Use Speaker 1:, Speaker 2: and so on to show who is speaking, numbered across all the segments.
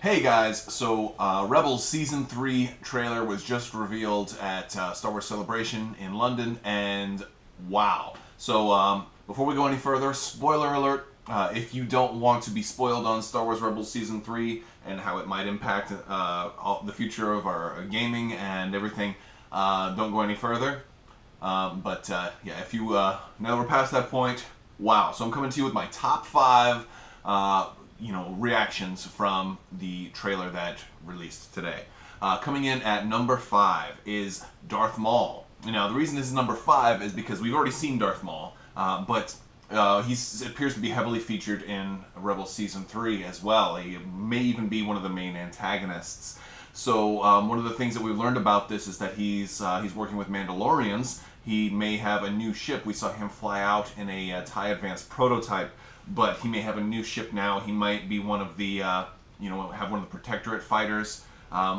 Speaker 1: Hey guys, so Rebels Season 3 trailer was just revealed at Star Wars Celebration in London, and wow. So before we go any further, spoiler alert, if you don't want to be spoiled on Star Wars Rebels Season 3 and how it might impact the future of our gaming and everything, don't go any further. Yeah, if you now we're past that point, wow. So I'm coming to you with my top 5 reactions from the trailer that released today. Coming in at number 5 is Darth Maul. Now, the reason this is number 5 is because we've already seen Darth Maul, but he appears to be heavily featured in Rebels Season 3 as well. He may even be one of the main antagonists. So one of the things that we've learned about this is that he's working with Mandalorians. He may have a new ship. We saw him fly out in a TIE Advanced prototype, but he may have a new ship now. He might be one of the, have one of the Protectorate fighters.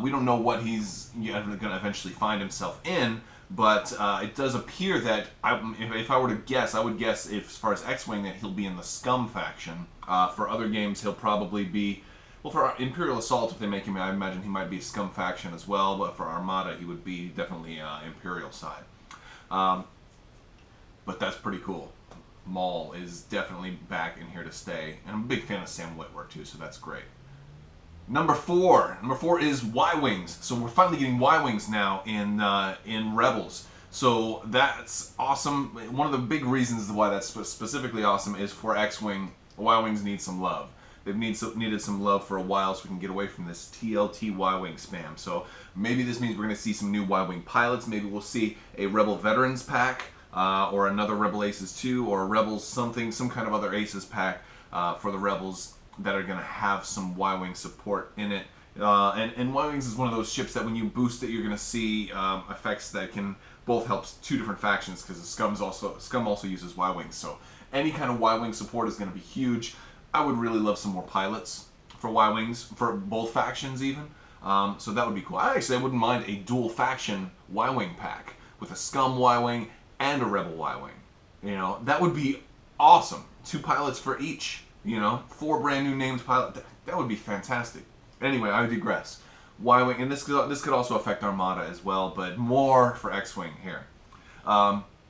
Speaker 1: We don't know what he's going to eventually find himself in, but it does appear that, if I were to guess, I would guess, as far as X-Wing, that he'll be in the Scum faction. For other games, he'll probably be, well, for Imperial Assault, if they make him, I imagine he might be Scum faction as well, but for Armada, he would be definitely Imperial side. But that's pretty cool. Maul is definitely back in here to stay, and I'm a big fan of Sam Witwer too, so that's great. Number 4 is Ywings. So we're finally getting Ywings now in Rebels. So that's awesome. One of the big reasons why that's specifically awesome is for X-Wing. Ywings need some love. They've needed some love for a while, so we can get away from this TLT Y-Wing spam. So maybe this means we're going to see some new Y-Wing pilots. Maybe we'll see a Rebel Veterans pack, or another Rebel Aces 2, or Rebels something, some kind of other Aces pack for the Rebels that are going to have some Y-Wing support in it. And Y-Wings is one of those ships that when you boost it, you're going to see effects that can both help two different factions, because Scum also uses Y-Wings. So any kind of Y-Wing support is going to be huge. I would really love some more pilots for Y-Wings, for both factions even. So that would be cool. I wouldn't mind a dual faction Y-Wing pack with a Scum Y-Wing and a Rebel Y-Wing. That would be awesome. 2 pilots for each. 4 brand new named pilots. That would be fantastic. Anyway, I digress. Y-Wing, and this could also affect Armada as well, but more for X-Wing here.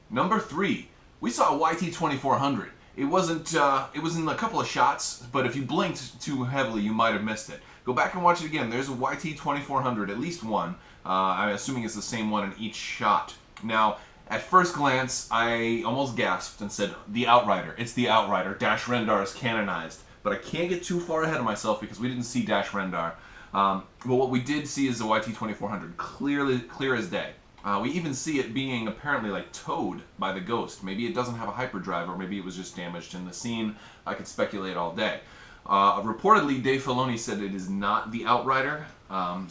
Speaker 1: Number 3, we saw YT-2400. It was in a couple of shots, but if you blinked too heavily, you might have missed it. Go back and watch it again. There's a YT-2400, at least one. I'm assuming it's the same one in each shot. Now, at first glance, I almost gasped and said, the Outrider. It's the Outrider. Dash Rendar is canonized. But I can't get too far ahead of myself because we didn't see Dash Rendar. But what we did see is the YT-2400, clear as day. We even see it being apparently like towed by the Ghost. Maybe it doesn't have a hyperdrive, or maybe it was just damaged in the scene. I could speculate all day. Reportedly, Dave Filoni said it is not the Outrider. And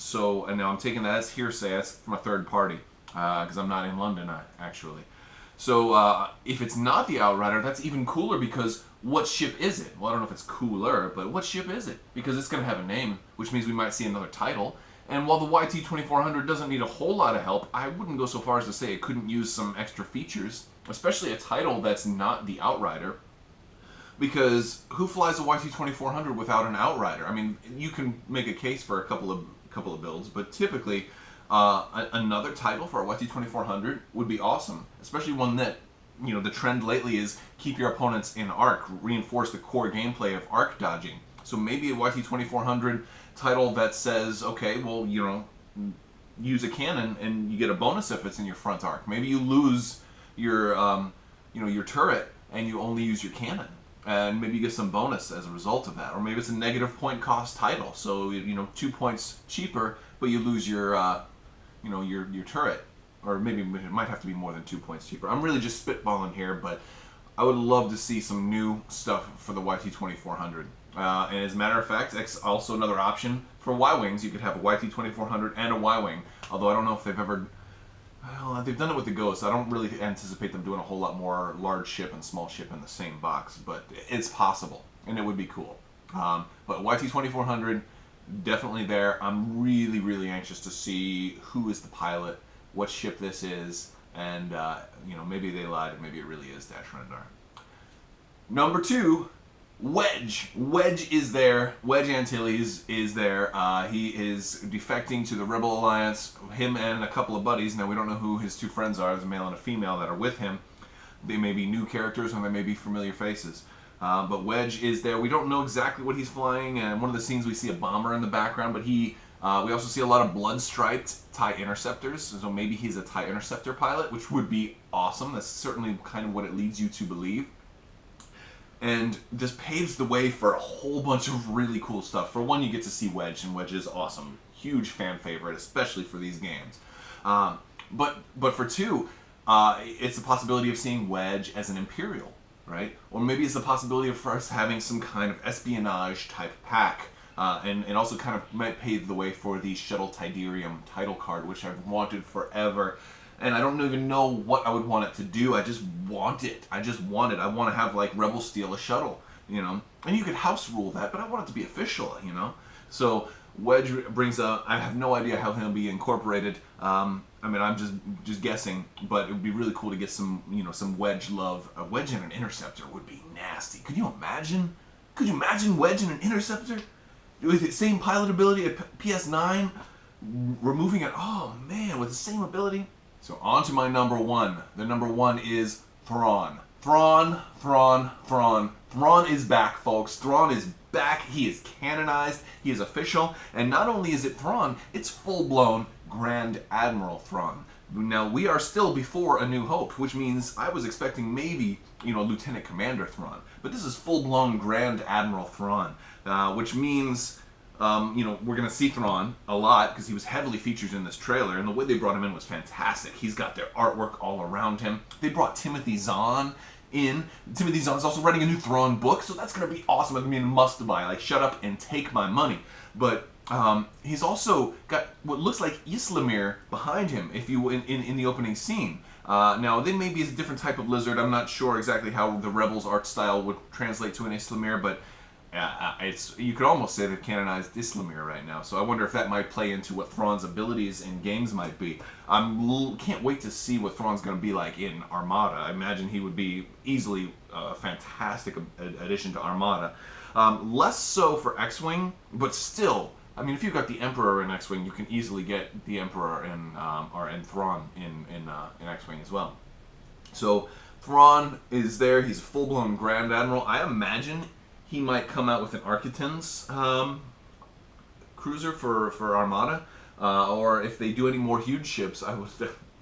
Speaker 1: now I'm taking that as hearsay. That's from a third party, because I'm not in London, actually. So if it's not the Outrider, that's even cooler, because what ship is it? Well, I don't know if it's cooler, but what ship is it? Because it's going to have a name, which means we might see another title. And while the YT-2400 doesn't need a whole lot of help, I wouldn't go so far as to say it couldn't use some extra features, especially a title that's not the Outrider. Because who flies a YT-2400 without an Outrider? I mean, you can make a case for a couple of builds, but typically another title for a YT-2400 would be awesome, especially one that, the trend lately is keep your opponents in arc, reinforce the core gameplay of arc dodging. So maybe a YT-2400 title that says, okay, well, use a cannon and you get a bonus if it's in your front arc. Maybe you lose your, your turret and you only use your cannon, and maybe you get some bonus as a result of that. Or maybe it's a negative point cost title, so 2 points cheaper, but you lose your, your turret. Or maybe it might have to be more than 2 points cheaper. I'm really just spitballing here, but I would love to see some new stuff for the YT-2400. And as a matter of fact, also another option for Y-Wings. You could have a YT-2400 and a Y-Wing. Although I don't know if they've ever... Well, they've done it with the Ghost. I don't really anticipate them doing a whole lot more large ship and small ship in the same box. But it's possible, and it would be cool. But YT-2400, definitely there. I'm really, really anxious to see who is the pilot, what ship this is, and maybe they lied and maybe it really is Dash Rendar. Number 2 Wedge is there. Wedge Antilles is there. He is defecting to the Rebel Alliance. Him and a couple of buddies. Now we don't know who his two friends are. There's a male and a female that are with him. They may be new characters or they may be familiar faces. But Wedge is there. We don't know exactly what he's flying. And one of the scenes we see a bomber in the background, but we also see a lot of blood-striped TIE interceptors. So maybe he's a TIE interceptor pilot, which would be awesome. That's certainly kind of what it leads you to believe. And this paves the way for a whole bunch of really cool stuff. For one, you get to see Wedge, and Wedge is awesome. Huge fan favorite, especially for these games. But for two, it's the possibility of seeing Wedge as an Imperial, right? Or maybe it's the possibility of us having some kind of espionage type pack. And also kind of might pave the way for the Shuttle Tidarium title card, which I've wanted forever. And I don't even know what I would want it to do. I just want it. I want to have, like, Rebel steal a shuttle, you know? And you could house rule that, but I want it to be official, you know? So Wedge brings up, I have no idea how he'll be incorporated. I mean, I'm just guessing, but it would be really cool to get some, you know, some Wedge love. A Wedge and an Interceptor would be nasty. Could you imagine? Could you imagine Wedge and an Interceptor? With the same pilot ability at PS9, removing it, oh man, with the same ability. So on to my number one. The number one is Thrawn. Thrawn is back, folks. Thrawn is back. He is canonized. He is official. And not only is it Thrawn, it's full-blown Grand Admiral Thrawn. Now, we are still before A New Hope, which means I was expecting maybe, you know, Lieutenant Commander Thrawn. But this is full-blown Grand Admiral Thrawn, which means... you know, we're going to see Thrawn a lot because he was heavily featured in this trailer, and the way they brought him in was fantastic. He's got their artwork all around him. They brought Timothy Zahn in. Timothy Zahn's also writing a new Thrawn book, so that's going to be awesome. I mean, a must-buy. Like, shut up and take my money. But he's also got what looks like Islamir behind him, if you in the opening scene. Now, they may be a different type of lizard. I'm not sure exactly how the Rebels' art style would translate to an Islamir, but you could almost say they've canonized Islamir right now, so I wonder if that might play into what Thrawn's abilities in games might be. Can't wait to see what Thrawn's going to be like in Armada. I imagine he would be easily a fantastic addition to Armada. Less so for X-Wing, but still, I mean, if you've got the Emperor in X-Wing, you can easily get the Emperor and Thrawn in X-Wing as well. So Thrawn is there. He's a full-blown Grand Admiral. I imagine he might come out with an Arquitens cruiser for Armada, or if they do any more huge ships, I would.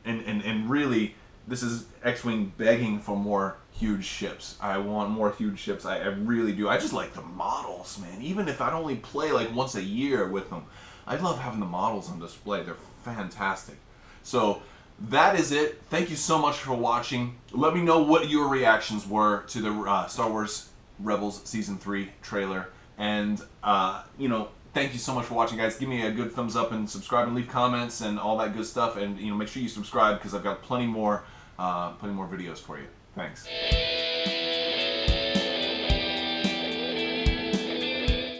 Speaker 1: And really, this is X-Wing begging for more huge ships. I want more huge ships. I really do. I just like the models, man. Even if I'd only play like once a year with them, I love having the models on display. They're fantastic. So that is it. Thank you so much for watching. Let me know what your reactions were to the Star Wars Rebels Season 3 trailer, and you know, thank you so much for watching, guys. Give me a good thumbs up and subscribe and leave comments and all that good stuff, and you know, make sure you subscribe because I've got plenty more videos for you. Thanks.